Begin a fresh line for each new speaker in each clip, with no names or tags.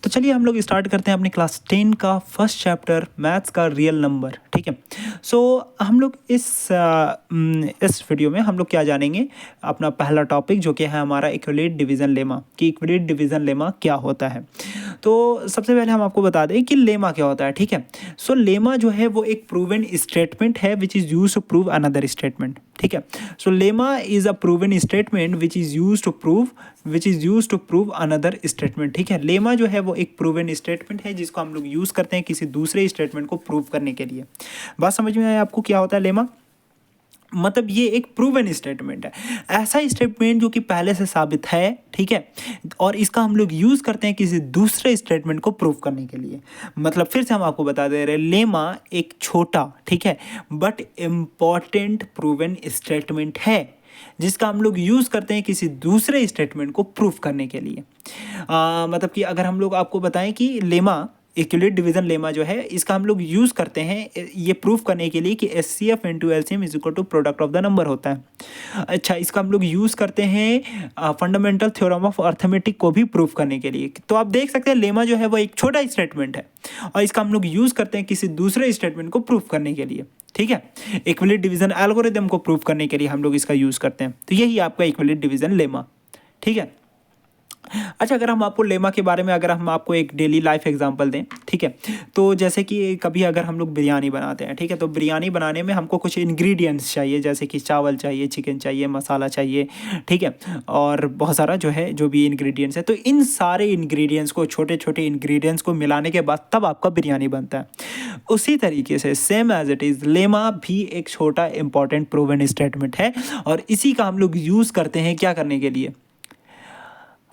तो चलिए हम लोग स्टार्ट करते हैं अपने क्लास 10 का फर्स्ट चैप्टर मैथ्स का रियल नंबर। ठीक है, सो हम लोग इस वीडियो में हम लोग क्या जानेंगे, अपना पहला टॉपिक जो कि है हमारा इक्विलेट डिवीज़न लेमा, कि इक्विलेट डिवीज़न लेमा क्या होता है। तो सबसे पहले हम आपको बता दें कि लेमा क्या होता है। ठीक है, सो लेमा जो है वो एक प्रूवन स्टेटमेंट है which is use to prove another statement. ठीक है, so lemma is a proven statement which is use to prove another statement. ठीक है, लेमा जो है वो एक प्रूवन स्टेटमेंट है जिसको हम लोग यूज़ करते हैं किसी दूसरे स्टेटमेंट को प्रूव करने के लिए। बात समझ में आया आपको क्या होता है लेमा? मतलब ये एक प्रूवन स्टेटमेंट है, ऐसा स्टेटमेंट जो कि पहले से साबित है। ठीक है, और इसका हम लोग यूज़ करते हैं किसी दूसरे स्टेटमेंट को प्रूव करने के लिए। मतलब फिर से हम आपको बता दे रहे हैं, लेमा एक छोटा, ठीक है, बट इम्पॉर्टेंट प्रूवन स्टेटमेंट है जिसका हम लोग यूज़ करते हैं किसी दूसरे स्टेटमेंट को प्रूफ करने के लिए। मतलब कि अगर हम लोग आपको बताएं कि लेमा इक्विलेट डिवीज़न लेमा जो है इसका हम लोग यूज़ करते हैं ये प्रूफ करने के लिए कि HCF into LCM is equal to product of the number होता है। अच्छा, इसका हम लोग यूज़ करते हैं फंडामेंटल थ्योरम ऑफ अर्थमेटिक को भी प्रूफ करने के लिए। तो आप देख सकते हैं लेमा जो है वो एक छोटा स्टेटमेंट है और इसका हम लोग यूज़ करते हैं किसी दूसरे स्टेटमेंट को प्रूफ करने के लिए। ठीक है, इक्विलेट डिवीज़न एल्गोरिदम को प्रूफ करने के लिए हम लोग इसका यूज़ करते हैं। तो यही आपका इक्विलेट डिवीज़न लेमा। ठीक है, अच्छा, अगर हम आपको लेमा के बारे में अगर हम आपको एक डेली लाइफ एग्जांपल दें, ठीक है, तो जैसे कि कभी अगर हम लोग बिरयानी बनाते हैं, ठीक है, तो बिरयानी बनाने में हमको कुछ इंग्रेडिएंट्स चाहिए, जैसे कि चावल चाहिए, चिकन चाहिए, मसाला चाहिए, ठीक है, और बहुत सारा जो भी इंग्रेडिएंट्स है। तो इन सारे इंग्रेडिएंट्स को, छोटे छोटे इंग्रेडिएंट्स को मिलाने के बाद तब आपका बिरयानी बनता है। उसी तरीके से same as it is lemma भी एक छोटा इंपॉर्टेंट प्रूवन स्टेटमेंट है और इसी का हम लोग यूज़ करते हैं क्या करने के लिए,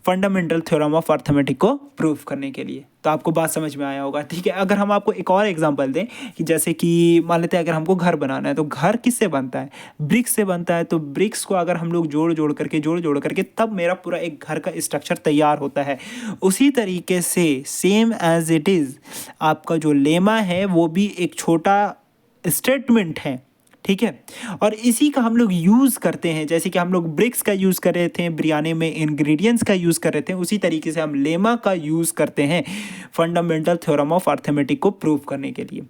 फंडामेंटल थ्योरम ऑफ अर्थमेटिक को प्रूफ करने के लिए। तो आपको बात समझ में आया होगा। ठीक है, अगर हम आपको एक और एग्जांपल दें कि जैसे कि मान लेते हैं अगर हमको घर बनाना है तो घर किससे बनता है, ब्रिक्स से बनता है। तो ब्रिक्स को अगर हम लोग जोड़ जोड़ करके तब मेरा पूरा एक घर का स्ट्रक्चर तैयार होता है। उसी तरीके से सेम एज इट इज़ आपका जो लेमा है वो भी एक छोटा स्टेटमेंट है। ठीक है, और इसी का हम लोग यूज़ करते हैं, जैसे कि हम लोग ब्रिक्स का यूज़ कर रहे थे बिरयानी में, इंग्रेडिएंट्स का यूज़ कर रहे थे, उसी तरीके से हम लेमा का यूज़ करते हैं फंडामेंटल थ्योरम ऑफ अर्थमेटिक को प्रूव करने के लिए।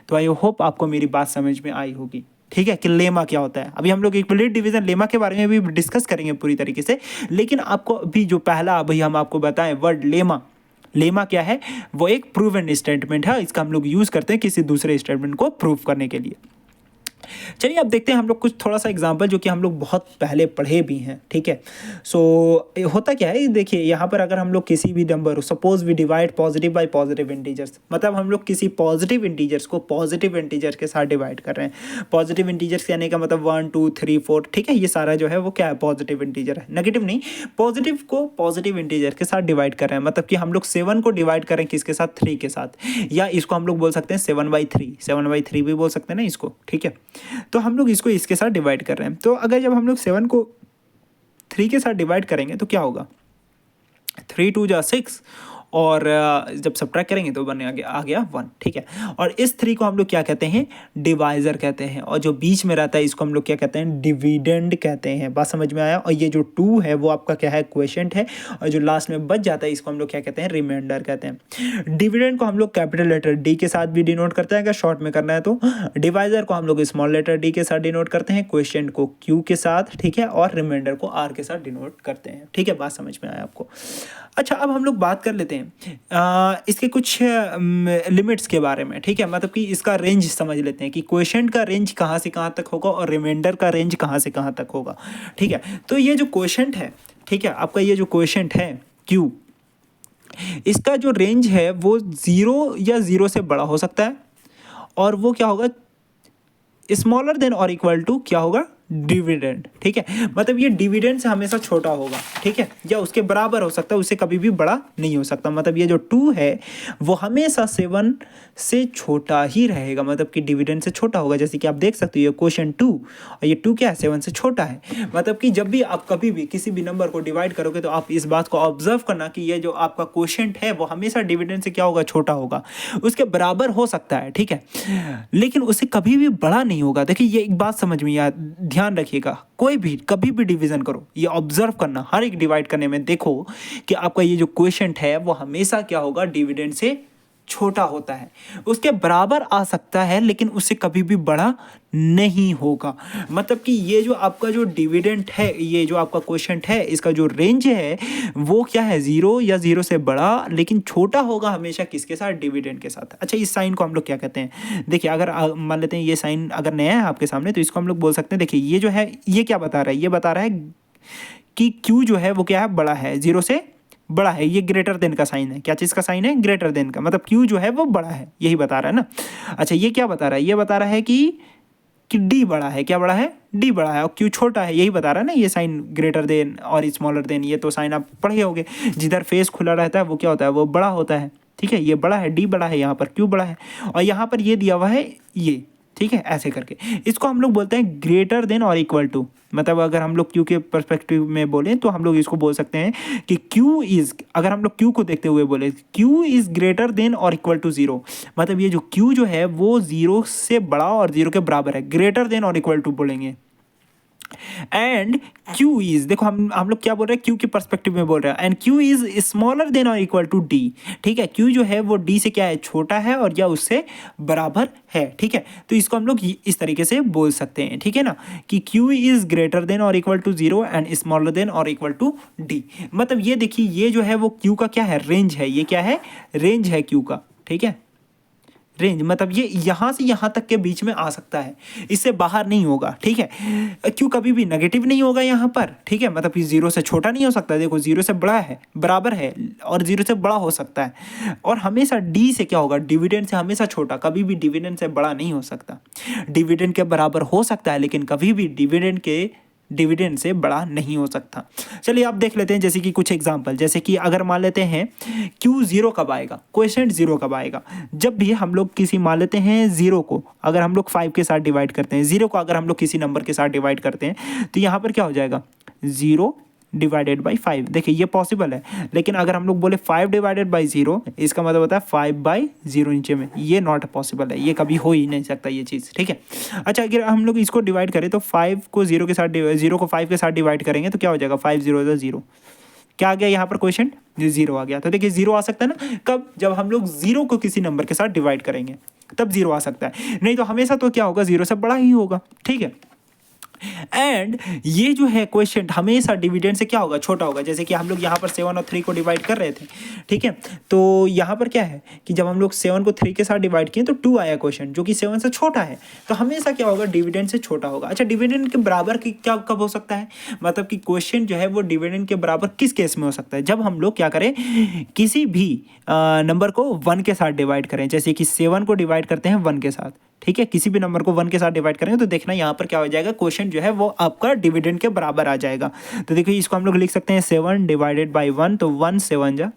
तो आई होप आपको मेरी बात समझ में आई होगी। ठीक है, कि लेमा क्या होता है। अभी हम लोग इक्विलेट डिवीज़न लेमा के बारे में भी डिस्कस करेंगे पूरी तरीके से, लेकिन आपको अभी जो पहला अभी हम आपको बताएं वर्ड लेमा क्या है, वो एक प्रूवन स्टेटमेंट है। इसका हम लोग यूज़ करते हैं किसी दूसरे स्टेटमेंट को प्रूव करने के लिए। चलिए अब देखते हैं हम लोग कुछ थोड़ा सा एग्जांपल जो कि हम लोग बहुत पहले पढ़े भी हैं। ठीक है, सो होता क्या है, देखिए यहाँ पर अगर हम लोग किसी भी number, suppose we divide positive by positive integers, मतलब हम लोग किसी पॉजिटिव इंटीजर्स को पॉजिटिव इंटीजर के साथ डिवाइड कर रहे हैं। पॉजिटिव इंटीजर्स यानी का मतलब 1 2 3 4, ठीक है, ये सारा जो है वो क्या है, पॉजिटिव इंटीजर है, नेगेटिव नहीं। पॉजिटिव को पॉजिटिव इंटीजर के साथ डिवाइड कर रहे हैं, मतलब कि हम लोग 7 को डिवाइड करें किसके साथ, 3 के साथ, या इसको हम लोग बोल सकते हैं 7/3 भी बोल सकते हैं ना इसको। ठीक है, तो हम लोग इसको इसके साथ डिवाइड कर रहे हैं। तो अगर जब हम लोग 7 को 3 के साथ डिवाइड करेंगे तो क्या होगा, 3 2 जा 6, और जब सब्ट्रैक्ट करेंगे तो बन आ गया 1। ठीक है, और इस 3 को हम लोग क्या कहते हैं, डिवाइज़र कहते हैं, और जो बीच में रहता है इसको हम लोग क्या कहते हैं, डिविडेंड कहते हैं। बात समझ में आया। और ये जो 2 है वो आपका क्या है, क्वोशिएंट है, और जो लास्ट में बच जाता है इसको हम लोग क्या कहते हैं, रिमाइंडर कहते हैं। डिविडेंड को हम लोग कैपिटल लेटर डी के साथ भी डिनोट करते हैं अगर शॉर्ट में करना है तो। डिवाइज़र को हम लोग स्मॉल लेटर डी के साथ डिनोट करते हैं, क्वोशिएंट को क्यू के साथ, ठीक है, और रिमाइंडर को आर के साथ डिनोट करते हैं। ठीक है, बात समझ में आया आपको। अच्छा, अब हम लोग बात कर लेते हैं इसके कुछ लिमिट्स के बारे में। ठीक है, मतलब कि इसका रेंज समझ लेते हैं कि क्वोशिएंट का रेंज कहाँ से कहाँ तक होगा और रिमाइंडर का रेंज कहाँ से कहाँ तक होगा। ठीक है, तो ये जो क्वोशिएंट है, ठीक है, आपका ये जो क्वोशिएंट है Q, इसका जो रेंज है वो 0 या 0 से बड़ा हो सकता है, और वो क्या होगा, स्मॉलर देन और इक्वल टू क्या होगा, डिविडेंड। ठीक है, मतलब ये डिविडेंड से हमेशा छोटा होगा। ठीक है, या उसके बराबर हो सकता है, उससे कभी भी बड़ा नहीं हो सकता। मतलब ये जो 2 है वो हमेशा 7 से छोटा ही रहेगा, मतलब कि डिविडेंड से छोटा होगा। जैसे कि आप देख सकते हो ये क्वोशिएंट 2 और ये 2 क्या है, 7 से छोटा है। मतलब कि जब भी आप कभी भी किसी भी नंबर को डिवाइड करोगे तो आप इस बात को ऑब्जर्व करना कि ये जो आपका क्वोशिएंट है वो हमेशा डिविडेंड से क्या होगा, छोटा होगा, उसके बराबर हो सकता है। ठीक है, लेकिन उससे कभी भी बड़ा नहीं होगा। देखिए ये एक बात समझ में ध्यान ध्यान रखिएगा, कोई भी कभी भी डिवीजन करो, ये ऑब्जर्व करना, हर एक डिवाइड करने में देखो कि आपका ये जो क्वोशिएंट है वो हमेशा क्या होगा, डिविडेंड से छोटा होता है। उसके बराबर आ सकता है लेकिन उससे कभी भी बड़ा नहीं होगा। मतलब कि ये जो आपका जो डिविडेंड है, ये जो आपका क्वोशिएंट है, इसका जो रेंज है वो क्या है, 0 या 0 से बड़ा लेकिन छोटा होगा हमेशा किसके साथ, डिविडेंड के साथ। अच्छा, इस साइन को हम लोग क्या कहते हैं, देखिए अगर मान लेते हैं ये साइन अगर नया है आपके सामने तो इसको हम लोग बोल सकते हैं, देखिए ये जो है ये क्या बता रहा है, ये बता रहा है कि Q जो है वो क्या है, बड़ा है, 0 से बड़ा है। ये ग्रेटर देन का साइन है, क्या चीज़ का साइन है, ग्रेटर देन का, मतलब Q जो है वो बड़ा है, यही बता रहा है ना। अच्छा, ये क्या बता रहा है, ये बता रहा है कि D बड़ा है, क्या बड़ा है, D बड़ा है, और Q छोटा है, यही बता रहा है ना ये साइन, ग्रेटर देन और स्मॉलर देन। ये तो साइन आप पढ़े होंगे, जिधर फेस खुला रहता है वो क्या होता है, वो बड़ा होता है। ठीक है, ये बड़ा है, D बड़ा है, यहाँ पर Q बड़ा है, और यहाँ पर ये दिया हुआ है ये। ठीक है, ऐसे करके इसको हम लोग बोलते हैं ग्रेटर देन और इक्वल टू। मतलब अगर हम लोग Q के पर्सपेक्टिव में बोलें तो हम लोग इसको बोल सकते हैं कि Q इज, अगर हम लोग Q को देखते हुए बोले Q इज ग्रेटर देन और इक्वल टू 0, मतलब ये जो Q जो है वो 0 से बड़ा और 0 के बराबर है, ग्रेटर देन और इक्वल टू बोलेंगे। एंड Q इज, देखो हम लोग क्या बोल रहे हैं, Q के पर्सपेक्टिव में बोल रहे हैं, and Q is smaller than और इक्वल टू D। ठीक है, Q जो है वो D से क्या है, छोटा है और या उससे बराबर है। ठीक है, तो इसको हम लोग इस तरीके से बोल सकते हैं, ठीक है ना, कि Q इज ग्रेटर देन और equal to 0 and smaller than और इक्वल टू D। मतलब ये देखिए, ये जो है वो Q का क्या है, रेंज है, ये क्या है, रेंज है Q का। ठीक है, रेंज मतलब ये यहाँ से यहाँ तक के बीच में आ सकता है, इससे बाहर नहीं होगा। ठीक है, क्यों कभी भी नेगेटिव नहीं होगा यहाँ पर। ठीक है, मतलब कि 0 से छोटा नहीं हो सकता, देखो 0 से बड़ा है, बराबर है, और 0 से बड़ा हो सकता है। और हमेशा D से क्या होगा, डिविडेंड से हमेशा छोटा, कभी भी डिविडेंड से बड़ा नहीं हो सकता। डिविडेंड के बराबर हो सकता है लेकिन कभी भी डिविडेंड से बड़ा नहीं हो सकता। चलिए आप देख लेते हैं जैसे कि कुछ एग्जांपल, जैसे कि अगर मान लेते हैं Q 0 कब आएगा, क्वोशिएंट 0 कब आएगा, जब भी हम लोग किसी मान लेते हैं 0 को अगर हम लोग 5 के साथ डिवाइड करते हैं, 0 को अगर हम लोग किसी नंबर के साथ डिवाइड करते हैं तो यहाँ पर क्या हो जाएगा, 0 डिवाइडेड बाई 5। देखिए ये पॉसिबल है, लेकिन अगर हम लोग बोले 5 डिवाइडेड बाई 0, इसका मतलब होता है 5/0 नीचे में, ये नॉट पॉसिबल है, ये कभी हो ही नहीं सकता ये चीज़। ठीक है, अच्छा अगर हम लोग इसको डिवाइड करें तो 5 को 0 के साथ 0 को 5 के साथ डिवाइड करेंगे तो क्या हो जाएगा, 5 0 0, क्या आ गया यहाँ पर क्वोशिएंट, 0 आ गया। तो देखिए 0 आ सकता है ना, कब, जब हम लोग 0 को किसी नंबर के साथ डिवाइड करेंगे तब 0 आ सकता है, नहीं तो हमेशा तो क्या होगा, 0 से बड़ा ही होगा। ठीक है, एंड ये जो है क्वोशिएंट हमेशा डिविडेंड से क्या होगा, छोटा होगा। जैसे कि हम लोग यहाँ पर 7 और 3 को डिवाइड कर रहे थे। ठीक है, तो यहाँ पर क्या है कि जब हम लोग 7 को 3 के साथ डिवाइड किए तो 2 आया क्वोशिएंट, जो कि 7 से छोटा है, तो हमेशा क्या होगा, डिविडेंड से छोटा होगा। अच्छा, डिविडेंड के बराबर की क्या कब हो सकता है, मतलब कि क्वोशिएंट जो है वो डिविडेंड के बराबर किस केस में हो सकता है, जब हम लोग क्या करें, किसी भी नंबर को 1 के साथ डिवाइड करें। जैसे कि 7 को डिवाइड करते हैं 1 के साथ, ठीक है, किसी भी नंबर को 1 के साथ डिवाइड करेंगे तो देखना यहाँ पर क्या हो जाएगा, क्वोशिएंट जो है वो आपका डिविडेंड के बराबर आ जाएगा। तो देखिए इसको हम लोग लिख सकते हैं 7 डिवाइडेड बाई 1, तो 1 7 जा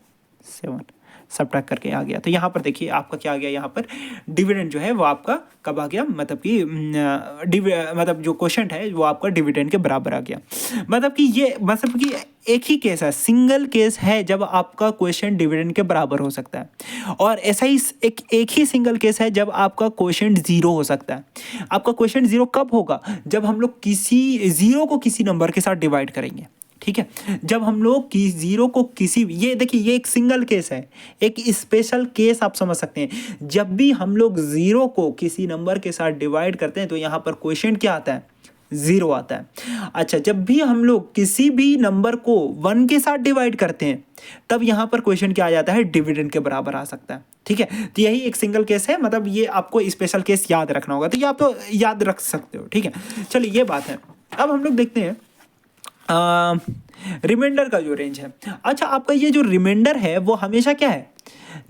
7, सबट्रैक्ट करके आ गया। तो यहाँ पर देखिए आपका क्या आ गया, यहाँ पर डिविडेंड जो है वो आपका कब आ गया, मतलब कि मतलब जो क्वोशिएंट है वो आपका डिविडेंड के बराबर आ गया। मतलब कि ये मतलब कि एक ही केस है, सिंगल केस है जब आपका क्वोशिएंट डिविडेंड के बराबर हो सकता है, और ऐसा ही एक ही सिंगल केस है जब आपका क्वोशिएंट 0 हो सकता है। आपका क्वोशिएंट 0 कब होगा, जब हम लोग किसी 0 को किसी नंबर के साथ डिवाइड करेंगे। ठीक है, जब हम लोग 0 को किसी, ये देखिए ये एक सिंगल केस है, एक स्पेशल केस आप समझ सकते हैं। जब भी हम लोग 0 को किसी नंबर के साथ डिवाइड करते हैं तो यहाँ पर क्वोशिएंट क्या आता है, 0 आता है। अच्छा, जब भी हम लोग किसी भी नंबर को 1 के साथ डिवाइड करते हैं तब यहाँ पर क्वोशिएंट क्या आ जाता है, डिविडेंड के बराबर आ सकता है। ठीक है, तो यही एक सिंगल केस है, मतलब ये आपको स्पेशल केस याद रखना होगा, तो ये आप तो याद रख सकते हो। ठीक है, चलिए ये बात है। अब हम लोग देखते हैं रिमाइंडर का जो रेंज है। अच्छा, आपका ये जो रिमाइंडर है वो हमेशा क्या है,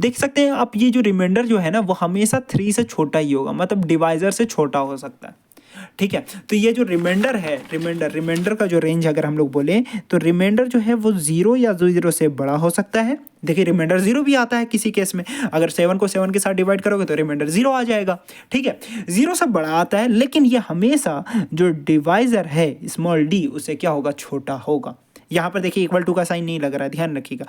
देख सकते हैं आप, ये जो रिमाइंडर जो है ना वो हमेशा 3 से छोटा ही होगा, मतलब डिवाइजर से छोटा हो सकता है। ठीक है, तो ये जो रिमाइंडर है, रिमाइंडर का जो रेंज अगर हम लोग बोले तो रिमाइंडर जो है वो 0 या 0 से बड़ा हो सकता है। देखिए रिमाइंडर 0 भी आता है किसी केस में, अगर 7 को 7 के साथ डिवाइड करोगे तो रिमाइंडर 0 आ जाएगा। ठीक है, 0 से बड़ा आता है, लेकिन ये हमेशा जो डिवाइजर है स्मॉल d उससे क्या होगा, छोटा होगा। यहाँ पर देखिए इक्वल टू का साइन नहीं लग रहा है, ध्यान रखिएगा,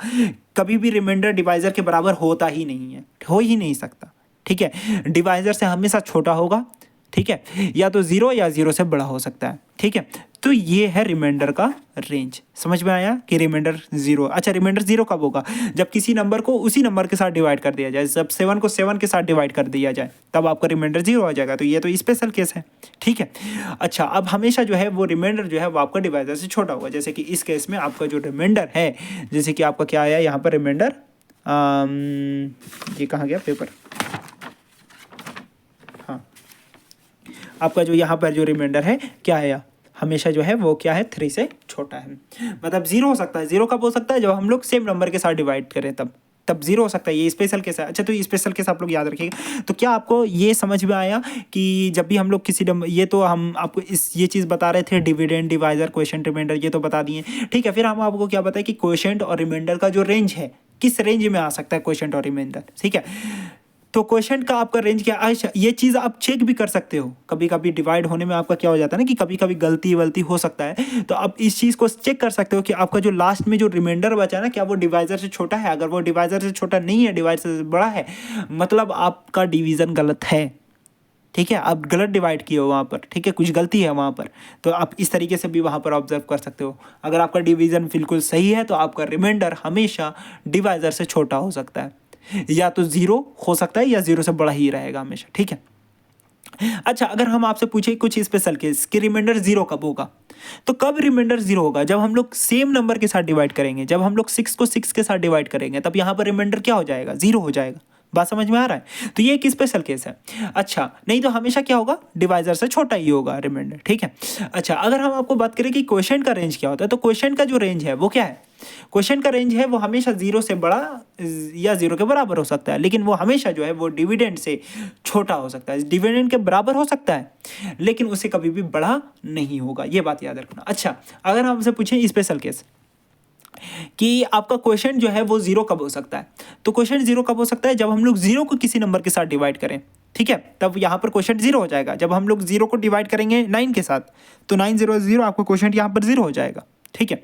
कभी भी रिमाइंडर डिवाइजर के बराबर होता ही नहीं है, हो ही नहीं सकता। ठीक है, डिवाइजर से हमेशा छोटा होगा। ठीक है, या तो 0 या 0 से बड़ा हो सकता है। ठीक है, तो ये है रिमाइंडर का रेंज। समझ में आया कि रिमाइंडर 0। अच्छा, रिमाइंडर 0 कब होगा? जब किसी नंबर को उसी नंबर के साथ डिवाइड कर दिया जाए। जब 7 को 7 के साथ डिवाइड कर दिया जाए तब आपका रिमाइंडर 0 हो जाएगा। तो ये तो स्पेशल केस है। ठीक है, अच्छा, अब हमेशा जो है वो रिमाइंडर जो है वो आपका डिवाइजर से छोटा होगा। जैसे कि इस केस में आपका जो रिमाइंडर है, जैसे कि आपका क्या आया यहाँ पर रिमाइंडर, ये कहाँ गया पेपर, हाँ, आपका जो यहाँ पर जो रिमाइंडर है क्या आया, हमेशा जो है वो क्या है 3 से छोटा है। मतलब 0 हो सकता है। 0 कब हो सकता है? जब हम लोग सेम नंबर के साथ डिवाइड करें तब 0 हो सकता है। ये स्पेशल केस है। अच्छा, तो ये स्पेशल केस आप लोग याद रखिएगा। तो क्या आपको ये समझ में आया कि जब भी हम लोग किसी नंबर, ये तो हम आपको ये चीज़ बता रहे थे, डिविडेंड, डिवाइजर, क्वोशिएंट, रिमाइंडर, ये तो बता दिए। ठीक है, फिर हम आपको क्या बताएं कि क्वोशिएंट और रिमाइंडर का जो रेंज है, किस रेंज में आ सकता है क्वोशिएंट और रिमाइंडर। ठीक है, तो क्वेश्चन का आपका रेंज क्या है? अच्छा, ये चीज़ आप चेक भी कर सकते हो। कभी कभी डिवाइड होने में आपका क्या हो जाता है ना कि कभी कभी गलती वलती हो सकता है, तो आप इस चीज़ को चेक कर सकते हो कि आपका जो लास्ट में जो रिमाइंडर बचा ना, क्या वो डिवाइजर से छोटा है। अगर वो डिवाइजर से छोटा नहीं है, डिवाइजर से बड़ा है, मतलब आपका डिवीज़न गलत है। ठीक है, आप गलत डिवाइड किए हो वहाँ पर। ठीक है, कुछ गलती है वहाँ पर, तो आप इस तरीके से भी वहाँ पर ऑब्जर्व कर सकते हो। अगर आपका डिवीज़न बिल्कुल सही है तो आपका रिमाइंडर हमेशा डिवाइजर से छोटा हो सकता है, या तो 0 हो सकता है या 0 से बड़ा ही रहेगा हमेशा। ठीक है, अच्छा, अगर हम आपसे पूछे कुछ स्पेशल केस कि रिमाइंडर 0 कब होगा, तो कब रिमाइंडर 0 होगा? जब हम लोग सेम नंबर के साथ डिवाइड करेंगे। जब हम लोग 6 को 6 के साथ डिवाइड करेंगे तब यहाँ पर रिमाइंडर क्या हो जाएगा? 0 हो जाएगा। बात समझ में आ रहा है? तो ये एक स्पेशल केस है। अच्छा, नहीं तो हमेशा क्या होगा? डिवाइजर से छोटा ही होगा रिमाइंडर। ठीक है, अच्छा, अगर हम आपको बात करें कि क्वोशिएंट का रेंज क्या होता है, तो क्वोशिएंट का जो रेंज है वो क्या है? क्वेश्चन का रेंज है वो हमेशा 0 से बड़ा या 0 के बराबर हो सकता है, लेकिन वो हमेशा जो है वो डिविडेंड से छोटा हो सकता है। डिविडेंड के बराबर हो सकता है लेकिन उससे कभी भी बड़ा नहीं होगा। ये बात याद रखना। अच्छा, अगर हमसे पूछें स्पेशल केस कि आपका क्वेश्चन जो है वो 0 कब हो सकता है, तो क्वेश्चन 0 कब हो सकता है? जब हम लोग 0 को किसी नंबर के साथ डिवाइड करें। ठीक है, तब यहाँ पर क्वेश्चन 0 हो जाएगा। जब हम लोग 0 को डिवाइड करेंगे 9 के साथ, तो 9 0 0, आपका क्वेश्चन यहाँ पर 0 हो जाएगा। ठीक है,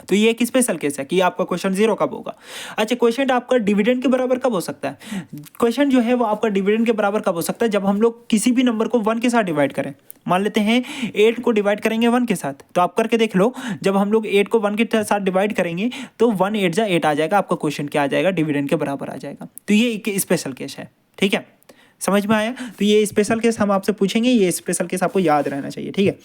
तो ये एक स्पेशल केस है कि आपका क्वेश्चन 0 कब होगा। अच्छा, क्वेश्चन आपका डिविडेंड के बराबर कब हो सकता है? क्वेश्चन जो है वो आपका डिविडेंड के बराबर कब हो सकता है? जब हम लोग किसी भी नंबर को 1 के साथ डिवाइड करें। मान लेते हैं 8 को डिवाइड करेंगे 1 के साथ, तो आप करके देख लो। जब हम लोग 8 को 1 के साथ डिवाइड करेंगे तो 1 8 जा 8 आ जाएगा। आपका क्वेश्चन क्या आ जाएगा? डिविडेंड के बराबर आ जाएगा। तो ये एक स्पेशल केस है। ठीक है, समझ में आया? तो ये स्पेशल केस हम आपसे पूछेंगे, ये स्पेशल केस आपको याद रहना चाहिए। ठीक है,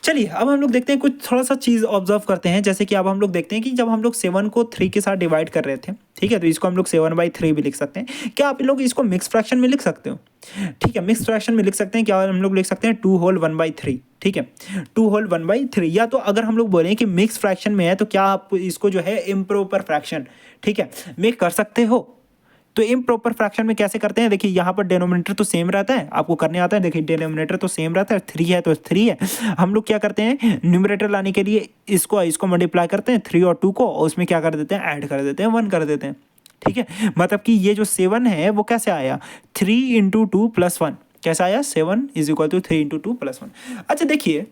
चलिए अब हम लोग देखते हैं, कुछ थोड़ा सा चीज़ ऑब्जर्व करते हैं। जैसे कि अब हम लोग देखते हैं कि जब हम लोग 7 को 3 के साथ डिवाइड कर रहे थे। ठीक है, तो इसको हम लोग 7/3 भी लिख सकते हैं। क्या आप लोग इसको मिक्स फ्रैक्शन में लिख सकते हो? ठीक है, मिक्स फ्रैक्शन में लिख सकते हैं। क्या हम लोग लिख सकते हैं 2 होल 1/3। ठीक है, 2 होल 1/3। या तो अगर हम लोग बोलें कि मिक्स फ्रैक्शन में है तो क्या आप इसको जो है इम्प्रॉपर फ्रैक्शन, ठीक है, मेक कर सकते हो? तो इम्प्रॉपर फ्रैक्शन में कैसे करते हैं? देखिए, यहाँ पर डिनोमिनेटर तो सेम रहता है, आपको करने आता है। देखिए, डिनोमिनेटर तो सेम रहता है, 3 है तो 3 है। हम लोग क्या करते हैं, न्यूमरेटर लाने के लिए इसको मल्टीप्लाई करते हैं 3 और 2 को, और उसमें क्या कर देते हैं, ऐड कर देते हैं, 1 कर देते हैं। ठीक है, मतलब कि ये जो 7 है वो कैसे आया? 3 × 2 + 1 कैसे आया? 7 = 3 × 2 + 1। अच्छा, देखिए,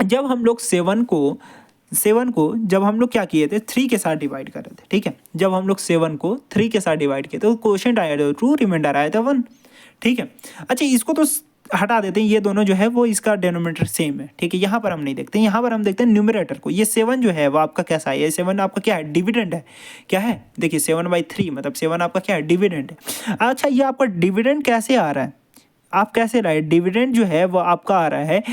जब हम लोग 7 को जब हम लोग क्या किए थे, 3 के साथ डिवाइड कर रहे थे। ठीक है, जब हम लोग 7 को 3 के साथ डिवाइड किए तो क्वोशिएंट आया था 2, रिमाइंडर आया था 1। ठीक है, अच्छा, इसको तो हटा देते हैं, ये दोनों जो है वो इसका डिनोमिनेटर सेम है। ठीक है, यहाँ पर हम नहीं देखते, यहाँ पर हम देखते हैं न्यूमरेटर को। ये 7 जो है वो आपका कैसा है? ये 7 आपका क्या है? डिविडेंड है। क्या है? देखिए, 7/3 मतलब 7 आपका क्या है? डिविडेंड है। अच्छा, ये आपका डिविडेंड कैसे आ रहा है? आप कैसे रहा है? डिविडेंड जो है वो आपका आ रहा है,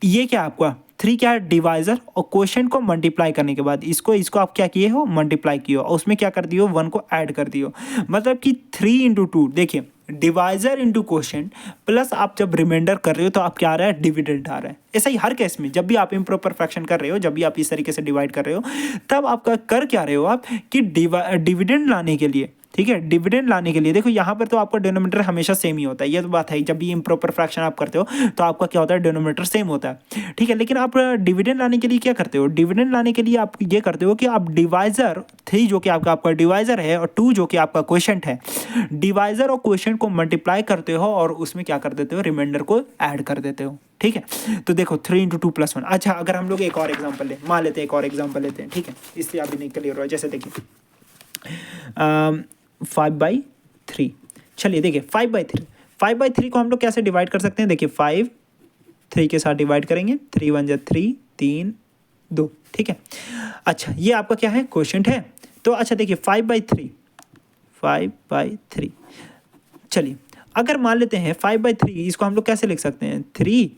ये क्या आपका 3 क्या है? डिवाइजर, और क्वोशिएंट को मल्टीप्लाई करने के बाद इसको आप क्या किए हो? मल्टीप्लाई किए हो, और उसमें क्या कर दियो? 1 को ऐड कर दियो। मतलब कि 3 × 2, देखिए, डिवाइजर इंटू क्वोशिएंट प्लस आप जब रिमाइंडर कर रहे हो तो आप क्या आ रहा है? डिविडेंड आ रहा है। ऐसा ही हर केस में जब भी आप इम्प्रॉपर फ्रैक्शन कर रहे हो, जब भी आप इस तरीके से डिवाइड कर रहे हो, तब आपका कर क्या रहे हो आप कि डिविडेंड लाने के लिए, ठीक है, डिविडेंड लाने के लिए, देखो यहाँ पर तो आपका डिनोमिनेटर हमेशा सेम ही होता है। ये तो बात है, जब भी इम्प्रॉपर फ्रैक्शन आप करते हो तो आपका क्या होता है? डिनोमिनेटर सेम होता है। ठीक है, लेकिन आप डिविडेंड लाने के लिए क्या करते हो? डिविडेंड लाने के लिए आप ये करते हो कि आप डिवाइजर 3 जो कि आपका डिवाइजर है और 2 जो कि आपका क्वोशिएंट है, डिवाइजर और क्वोशिएंट को मल्टीप्लाई करते हो और उसमें क्या कर देते हो? रिमाइंडर को ऐड कर देते हो। ठीक है, तो देखो 3 × 2 + 1। अच्छा, अगर हम लोग एक और एग्जाम्पल लें, मान लेते हैं एक और एग्जाम्पल लेते हैं। ठीक है, इसलिए अभी नहीं क्लियर हो रहा है। जैसे देखिए 5/3, चलिए देखिए 5/3 5/3 को हम लोग कैसे डिवाइड कर सकते हैं, देखिए 5 3 के साथ डिवाइड करेंगे, 3 1 3, 3 2, ठीक है। अच्छा ये आपका क्या है, क्वोशंट है। तो अच्छा देखिए 5/3, चलिए अगर मान लेते हैं 5/3, इसको हम लोग कैसे लिख सकते हैं, 3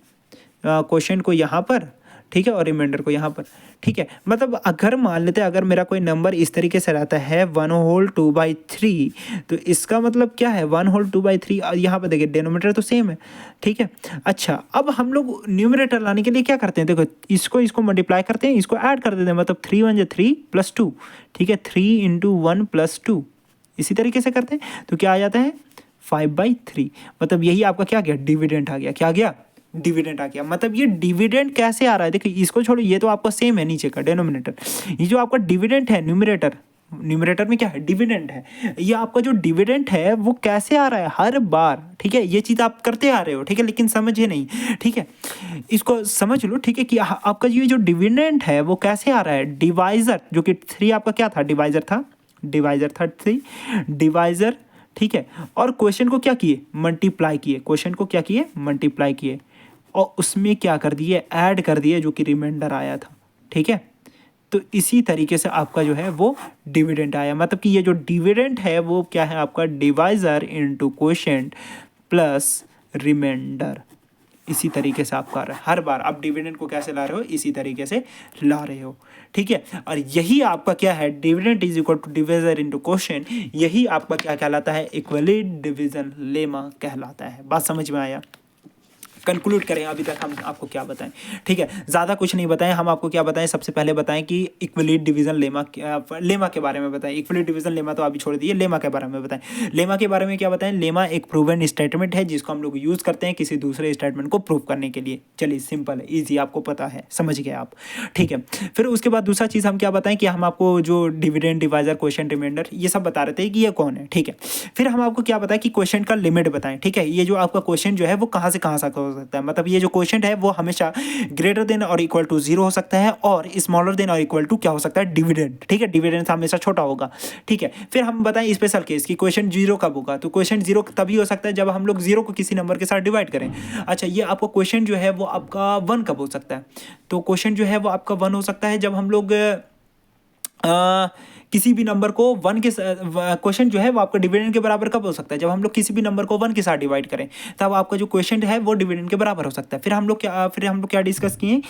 क्वोशंट को यहाँ पर, ठीक है, और रिमाइंडर को यहाँ पर, ठीक है। मतलब अगर मान लेते हैं अगर मेरा कोई नंबर इस तरीके से रहता है 1/2/3, तो इसका मतलब क्या है 1/2/3, और यहाँ पर देखिए डिनोमिनेटर तो सेम है, ठीक है। अच्छा अब हम लोग न्यूमरेटर लाने के लिए क्या करते हैं, देखो इसको मल्टीप्लाई करते हैं, इसको ऐड कर देते हैं, मतलब 3 1 3 + 2, ठीक है, 3 × 1 + 2, इसी तरीके से करते हैं तो क्या आ जाता है 5/3। मतलब यही आपका क्या गया, डिविडेंड आ गया, क्या आ गया, डिविडेंड आ गया। मतलब ये डिविडेंड कैसे आ रहा है, देखिए इसको छोड़ो, ये तो आपका सेम है नीचे का डिनोमिनेटर, ये जो आपका डिविडेंड है न्यूमरेटर में क्या है, डिविडेंड है। ये आपका जो डिविडेंड है वो कैसे आ रहा है, हर बार, ठीक है, ये चीज़ आप करते आ रहे हो, ठीक है, लेकिन समझे नहीं, ठीक है, इसको समझ लो, ठीक है, कि आपका ये जो डिविडेंड है वो कैसे आ रहा है, डिवाइजर, जो कि 3 आपका क्या था, डिवाइजर था 3 डिवाइजर, ठीक है, और क्वेश्चन को क्या किए, मल्टीप्लाई किए, क्वेश्चन को क्या किए, मल्टीप्लाई किए, और उसमें क्या कर दिए, ऐड कर दिए, जो कि रिमाइंडर आया था, ठीक है। तो इसी तरीके से आपका जो है वो डिविडेंड आया। मतलब कि ये जो डिविडेंड है वो क्या है आपका, divisor into quotient plus remainder, इसी तरीके से आपका रहा है। हर बार आप डिविडेंड को कैसे ला रहे हो, इसी तरीके से ला रहे हो, ठीक है। और यही आपका क्या है, dividend is equal to divisor into quotient, यही आपका क्या कहलाता है, इक्विवेलेंट डिवीजन लेमा कहलाता है। बात समझ में आया, कंक्लूड करें, अभी तक हम आपको क्या बताएं, ठीक है, ज़्यादा कुछ नहीं बताएं, हम आपको क्या बताएं, सबसे पहले बताएं कि इक्विवेलेंट डिवीजन लेमा के बारे में बताएं। इक्विवेलेंट डिवीजन लेमा तो अभी छोड़ दिए, लेमा के बारे में बताएं। लेमा के बारे में क्या बताएं, लेमा एक प्रूवन स्टेटमेंट है जिसको हम लोग यूज़ करते हैं किसी दूसरे स्टेटमेंट को प्रूव करने के लिए। चलिए सिंपल है, ईजी, आपको पता है, समझ गए आप, ठीक है। फिर उसके बाद दूसरा चीज़ हम क्या बताएं कि हम आपको जो डिविडेंड, डिवाइजर, क्वोशंट, रिमाइंडर ये सब बता रहे थे कि ये कौन है, ठीक है। फिर हम आपको क्या बताएं कि क्वोशंट का लिमिट बताएं, ठीक है, ये जो आपका क्वेश्चन जो है वो कहाँ से कहाँ तक हो सकता है। मतलब ये जो क्वेश्चन है वो हमेशा ग्रेटर देन और इक्वल टू 0 हो सकता है, और स्मॉलर देन और इक्वल टू क्या हो सकता है, डिविडेंड, ठीक है, डिविडेंड हमेशा छोटा होगा, ठीक है। फिर हम बताएं स्पेशल केस की क्वेश्चन 0 कब होगा, तो क्वेश्चन 0 तभी हो सकता है जब हम लोग 0 को किसी नंबर के साथ डिवाइड करें। अच्छा ये आपको क्वेश्चन जो है वो आपका 1 कब हो सकता है, तो क्वेश्चन जो है वो आपका 1 हो सकता है जब हम लोग किसी भी नंबर को 1 के क्वेश्चन जो है वो आपका डिविडेंड के बराबर कब हो सकता है, जब हम लोग किसी भी नंबर को 1 के साथ डिवाइड करें, तब आपका जो क्वेश्चन है वो डिविडेंड के बराबर हो सकता है। फिर हम लोग क्या डिस्कस किए,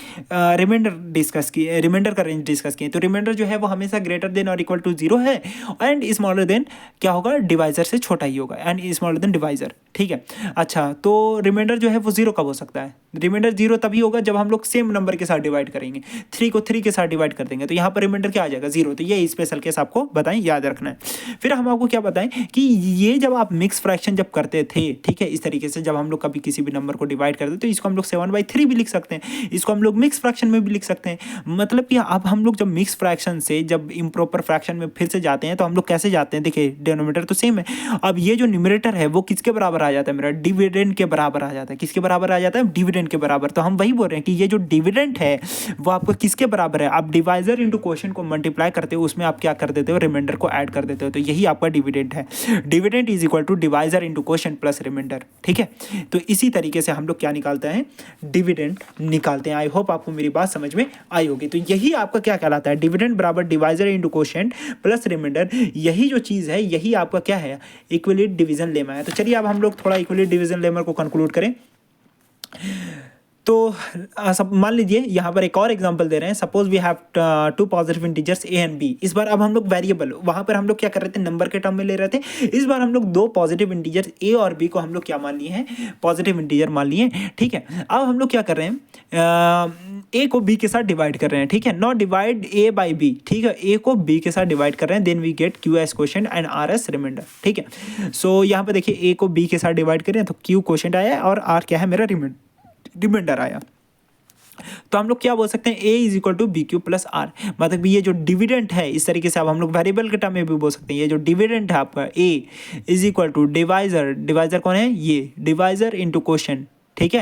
रिमाइंडर का रेंज डिस्कस किए। तो रिमाइंडर जो है वो हमेशा ग्रेटर देन और इक्वल टू 0 है, एंड स्मॉलर देन क्या होगा, डिवाइजर से छोटा ही होगा, एंड स्मॉलर देन डिवाइजर, ठीक है। अच्छा तो रिमाइंडर जो है वो 0 कब हो सकता है, रिमाइंडर 0 तभी होगा जब हम लोग सेम नंबर के साथ डिवाइड करेंगे, 3 को 3 के साथ डिवाइड कर देंगे, तो यहाँ पर रिमाइंडर क्या आ जाएगा, 0। तो ये स्पेशल केस आपको बताएं, याद रखना है। फिर हम आपको क्या बताएं कि ये जब आप मिक्स फ्रैक्शन जब करते थे, ठीक है, इस तरीके से जब हम लोग कभी किसी भी नंबर को डिवाइड करते तो इसको हम लोग 7/3 भी लिख सकते हैं, इसको हम लोग मिक्स फ्रैक्शन में भी लिख सकते हैं। मतलब कि अब हम लोग जब मिक्स फ्रैक्शन से जब इम्प्रॉपर फ्रैक्शन में फिर से जाते हैं तो हम लोग कैसे जाते हैं, देखिए डिनोमिनेटर तो सेम है, अब ये जो न्यूमरेटर है वो किसके बराबर आ जाता है, मेरा डिविडेंड के बराबर आ जाता है। किसके बराबर आ जाता है, डिविडेंड के बराबर। तो हम वही बोल रहे हैं कि ये जो डिविडेंड है वो आपको किसके बराबर है, आप डिवाइजर इंटू क्वोशंट को मल्टीप्लाई करते हो, उसमें आप क्या कर देते हो, रिमाइंडर को ऐड कर देते हो, तो यही आपका डिविडेंड है। Dividend is equal to divisor into quotient plus remainder, ठीक है। तो इसी तरीके से हम लोग क्या निकालते हैं, डिविडेंड निकालते हैं। आई होप आपको मेरी बात समझ में आई होगी। तो यही आपका क्या कहलाता है, डिविडेंड बराबर divisor into quotient plus remainder, यही जो चीज़ है यही आपका क्या है, इक्विवेलेंट डिवीजन लेमा है। तो चलिए अब हम लोग थोड़ा इक्विवेलेंट डिवीजन लेमा को कंक्लूड करें। तो सब मान लीजिए यहाँ पर एक और एग्जांपल दे रहे हैं, suppose we have 2 positive integers a and b. इस बार अब हम लोग वेरिएबल, वहाँ पर हम लोग क्या कर रहे थे, नंबर के टर्म में ले रहे थे, इस बार हम लोग 2 पॉजिटिव इंटीजर्स ए और बी को हम लोग क्या मान लिए हैं, पॉजिटिव इंटीजर मान लिए, ठीक है। अब हम लोग क्या कर रहे हैं, ए को बी के साथ डिवाइड कर रहे हैं, ठीक है, not divide a by b, ठीक है, ए को बी के साथ डिवाइड कर रहे हैं, then we get q as quotient and r as remainder, ठीक है। सो यहाँ पर देखिए ए को बी के साथ डिवाइड कर रहे हैं तो क्यू क्वोशंट आया और आर क्या है, मेरा रिमाइंडर आया। तो हम लोग क्या बोल सकते हैं, A is equal to B Q plus R. मतलब ये जो डिविडेंड है, इस तरीके से अब हम लोग वेरिएबल के टर्म में भी बोल सकते हैं, ये जो डिविडेंड है आपका A is equal to divisor, divisor कौन है, ये डिवाइजर इंटू क्वोशंट, ठीक है,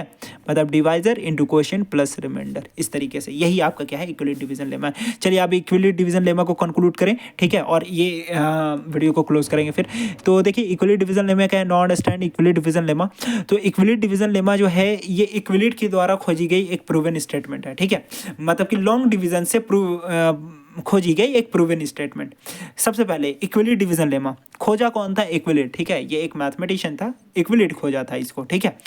मतलब divisor into quotient plus remainder, इस तरीके से यही आपका क्या है इक्विवेलेंट डिवीजन लेमा। चलिए आप इक्विवेलेंट डिवीजन लेमा को कंक्लूड करें, ठीक है, और ये वीडियो को क्लोज करेंगे फिर। तो देखिए इक्विवेलेंट डिवीजन लेमा क्या है, no understand equivalent division lemma. तो इक्विवेलेंट डिवीजन लेमा जो है ये इक्विवेलेंट के द्वारा खोजी गई एक प्रूवन स्टेटमेंट है, ठीक है, मतलब कि लॉन्ग डिवीजन से खोजी गई एक प्रूवन स्टेटमेंट। सबसे पहले इक्विवेलेंट डिवीजन लेमा खोजा कौन था, इक्विवेलेंट, ठीक है, ये एक मैथमेटिशियन था, इक्विवेलेंट खोजा था इसको, ठीक है।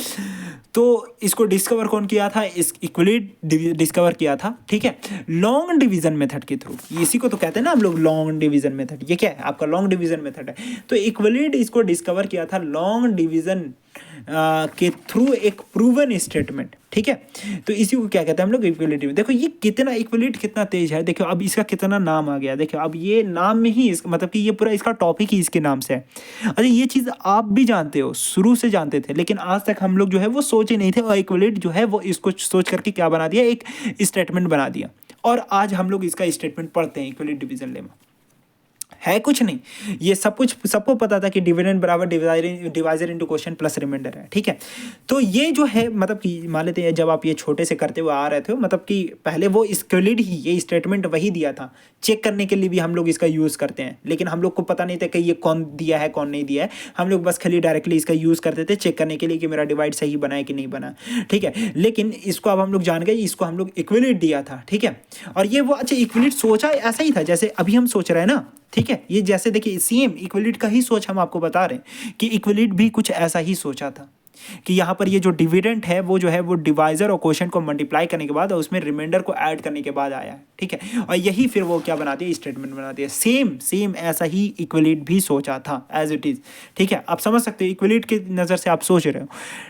तो इसको डिस्कवर कौन किया था, इस इक्विवेलेंट डिस्कवर किया था, ठीक है, लॉन्ग डिवीजन मेथड के थ्रू। इसी को तो कहते हैं ना हम लोग लॉन्ग डिवीजन मेथड, ये क्या है आपका लॉन्ग डिवीजन मेथड है। तो इक्विवेलेंट इसको डिस्कवर किया था लॉन्ग डिवीजन के थ्रू एक प्रूवन स्टेटमेंट, ठीक है। तो इसी को क्या कहते हैं हम लोग इक्विवेलेंट। देखो ये कितना इक्विवेलेंट कितना तेज है, देखो अब इसका कितना नाम आ गया, देखो अब ये नाम में ही मतलब कि ये पूरा इसका टॉपिक ही इसके नाम से है। अच्छा ये चीज़ आप भी जानते हो, शुरू से जानते थे, लेकिन आज तक हम लोग जो है वो सोचे नहीं थे, और इक्विवेलेंट जो है वो इसको सोच करके क्या बना दिया, एक स्टेटमेंट बना दिया, और आज हम लोग इसका स्टेटमेंट पढ़ते हैं इक्विवेलेंट डिवीजन लेमा। है कुछ नहीं, ये सब कुछ सबको पता था कि डिविडेंड बराबर divisor into quotient plus remainder है, ठीक है। तो ये जो है मतलब कि मान लेते हैं जब आप ये छोटे से करते हुए आ रहे थे, मतलब कि पहले वो इक्विवेलेंट ही ये स्टेटमेंट वही दिया था, चेक करने के लिए भी हम लोग इसका यूज़ करते हैं, लेकिन हम लोग को पता नहीं था कि ये कौन दिया है कौन नहीं दिया है, हम लोग बस खाली डायरेक्टली इसका यूज़ करते थे चेक करने के लिए कि मेरा डिवाइड सही बना है कि नहीं बना, ठीक है। लेकिन इसको अब हम लोग जान गए, इसको हम लोग इक्विवेलेंट दिया था, ठीक है। और ये वो अच्छा इक्विवेलेंट सोचा ऐसा ही था जैसे अभी हम सोच रहे हैं ना, ठीक है। ये जैसे देखिए सेम इक्विवेलेंट का ही सोच हम आपको बता रहे हैं कि इक्विवेलेंट भी कुछ ऐसा ही सोचा था कि यहाँ पर ये जो डिविडेंड है वो जो है वो डिवाइजर और क्वोशिएंट को मल्टीप्लाई करने के बाद और उसमें रिमाइंडर को ऐड करने के बाद आया है, ठीक है। और यही फिर वो क्या बनाती है, स्टेटमेंट बनाती है। सेम ऐसा ही इक्विवेलेंट भी सोचा था एज इट इज़, ठीक है। आप समझ सकते हो इक्विवेलेंट की नज़र से आप सोच रहे हो,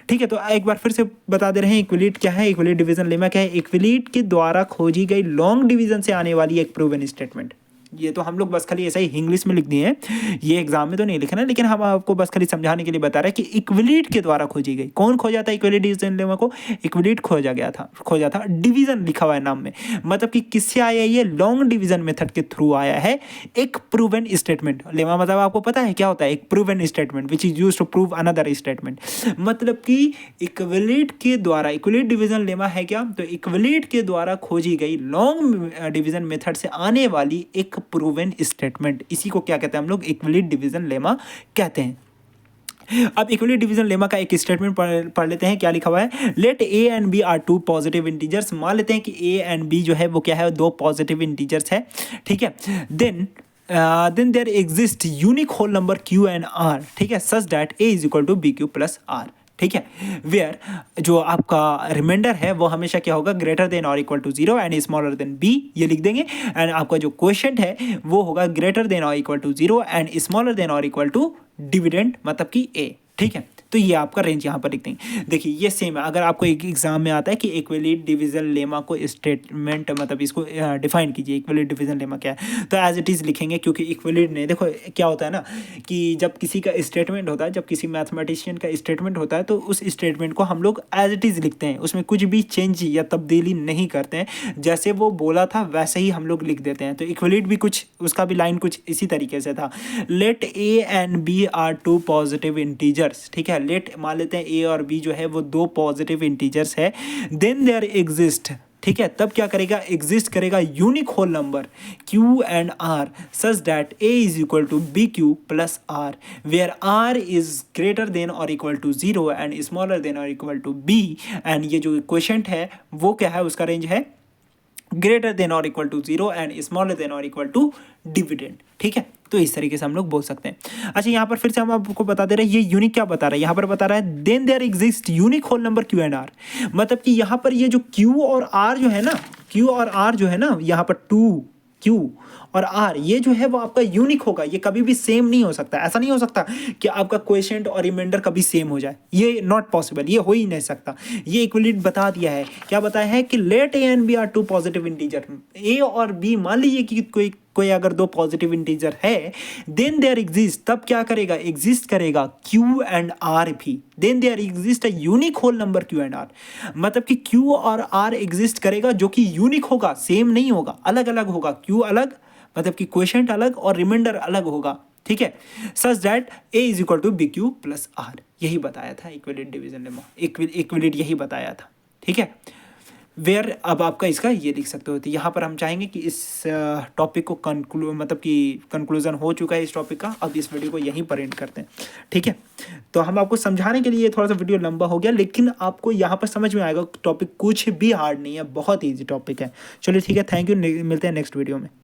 ठीक है। तो एक बार फिर से बता दे रहे हैं इक्विवेलेंट क्या है, इक्विवेलेंट डिवीजन लेमा क्या है, इक्विवेलेंट के द्वारा खोजी गई लॉन्ग डिवीजन से आने वाली एक प्रूवन स्टेटमेंट। ये तो हम लोग बस खाली ऐसा ही इंग्लिश में लिख दिए हैं, ये एग्जाम में तो नहीं लिखना, लेकिन हम आपको बस खाली समझाने के लिए बता रहे हैं कि इक्विवेलेंट के द्वारा खोजी गई। कौन खोजा था इक्विवेलेंट डिवीजन लेमा को, इक्विवेलेंट खोजा था, डिवीजन लिखा हुआ है नाम में, मतलब कि किससे आया, ये लॉन्ग डिवीजन मेथड के थ्रू आया है एक प्रूवन स्टेटमेंट। लेमा मतलब आपको पता है क्या होता है, एक proven statement which is used to prove another statement. मतलब कि इक्विवेलेंट के द्वारा, इक्विवेलेंट डिवीजन लेमा है क्या, तो इक्विवेलेंट के द्वारा खोजी गई लॉन्ग डिवीजन मेथड से आने वाली एक प्रूवन स्टेटमेंट, इसी को क्या कहते हैं हम लोग इक्विवेलेंट डिवीजन लेमा कहते हैं। अब इक्विवेलेंट डिवीजन लेमा का एक स्टेटमेंट पढ़ लेते हैं, क्या लिखा हुआ है, let A and B are two positive integers. मान लेते हैं कि ए एंड बी जो है वो क्या है, दो पॉजिटिव इंटीजर्स है, ठीक है। Then there exist unique whole number Q and r, ठीक है, such that A is equal to B Q plus r, ठीक है। वेयर जो आपका रिमाइंडर है वो हमेशा क्या होगा, ग्रेटर देन और equal to 0 and smaller than b, ये लिख देंगे। एंड आपका जो क्वोशिएंट है वो होगा ग्रेटर देन और equal to 0 and smaller than और इक्वल टू डिविडेंड मतलब कि ए, ठीक है। तो ये आपका रेंज यहाँ पर लिख देंगे। देखिए ये सेम है, अगर आपको एक एग्जाम में आता है कि इक्विवेलेंट डिवीजन लेमा को स्टेटमेंट मतलब इसको डिफाइन कीजिए, इक्विवेलेंट डिवीजन लेमा क्या है, तो एज इट इज़ लिखेंगे, क्योंकि इक्विवेलेंट ने देखो क्या होता है ना कि जब किसी का स्टेटमेंट होता है, जब किसी मैथमेटिशियन का स्टेटमेंट होता है तो उस स्टेटमेंट को हम लोग एज इट इज़ लिखते हैं, उसमें कुछ भी चेंज या तब्दीली नहीं करते हैं, जैसे वो बोला था वैसे ही हम लोग लिख देते हैं। तो इक्विवेलेंट भी कुछ उसका भी लाइन कुछ इसी तरीके से था, let A and B are two positive integers, ठीक है। लेट मान लेते हैं ए और बी जो है वो दो पॉजिटिव इंटीजर्स है, देन देयर एग्जिस्ट, ठीक है, तब क्या करेगा, एग्जिस्ट करेगा unique whole number Q and R such that A is equal to B Q plus R, where R is greater than और equal to 0 and smaller than और equal to B. And ये जो question है वो क्या है, उसका range है ग्रेटर देन और equal to 0 and smaller than और इक्वल टू डिविडेंड, ठीक है। तो इस तरीके से हम लोग बोल सकते हैं। अच्छा यहाँ पर फिर से हम आपको बता दे रहे हैं, ये यूनिक क्या बता रहा है, यहाँ पर बता रहा है then there exist unique whole number Q and are, मतलब कि यहाँ पर ये जो क्यू और आर जो है ना, क्यू और आर जो है ना, यहाँ पर 2 क्यू और आर ये जो है वो आपका यूनिक होगा, ये कभी भी सेम नहीं हो सकता। ऐसा नहीं हो सकता कि आपका क्वोशिएंट और रिमाइंडर कभी सेम हो जाए, ये नॉट पॉसिबल, ये हो ही नहीं सकता। ये इक्विवेलेंट बता दिया है, क्या बताया है कि let A and B are two positive integer, A और बी मान लीजिए कि कोई अगर दो पॉजिटिव इंटीजर है, देन देयर एग्जिस्ट, तब क्या करेगा, एग्जिस्ट करेगा क्यू एंड आर भी, then there exist a unique whole number Q and are, मतलब कि क्यू और आर एग्जिस्ट करेगा जो कि यूनिक होगा, सेम नहीं होगा, अलग अलग होगा, क्यू अलग मतलब कि क्वोशिएंट अलग और रिमाइंडर अलग होगा, ठीक है, such that A is equal to B Q plus r. यही बताया था, इक्विलेट डिवीजन लेमा, इक्विलेट यही बताया था, ठीक है। वेयर अब आपका इसका ये लिख सकते हो, तो यहाँ पर हम चाहेंगे कि इस टॉपिक को मतलब कि कंक्लूजन हो चुका है इस टॉपिक का, अब इस वीडियो को यहीं पर एंड करते हैं, ठीक है। तो हम आपको समझाने के लिए थोड़ा सा वीडियो लंबा हो गया, लेकिन आपको यहाँ पर समझ में आएगा टॉपिक कुछ भी हार्ड नहीं है, बहुत ईजी टॉपिक है। चलिए ठीक है, थैंक यू, मिलते हैं नेक्स्ट वीडियो में।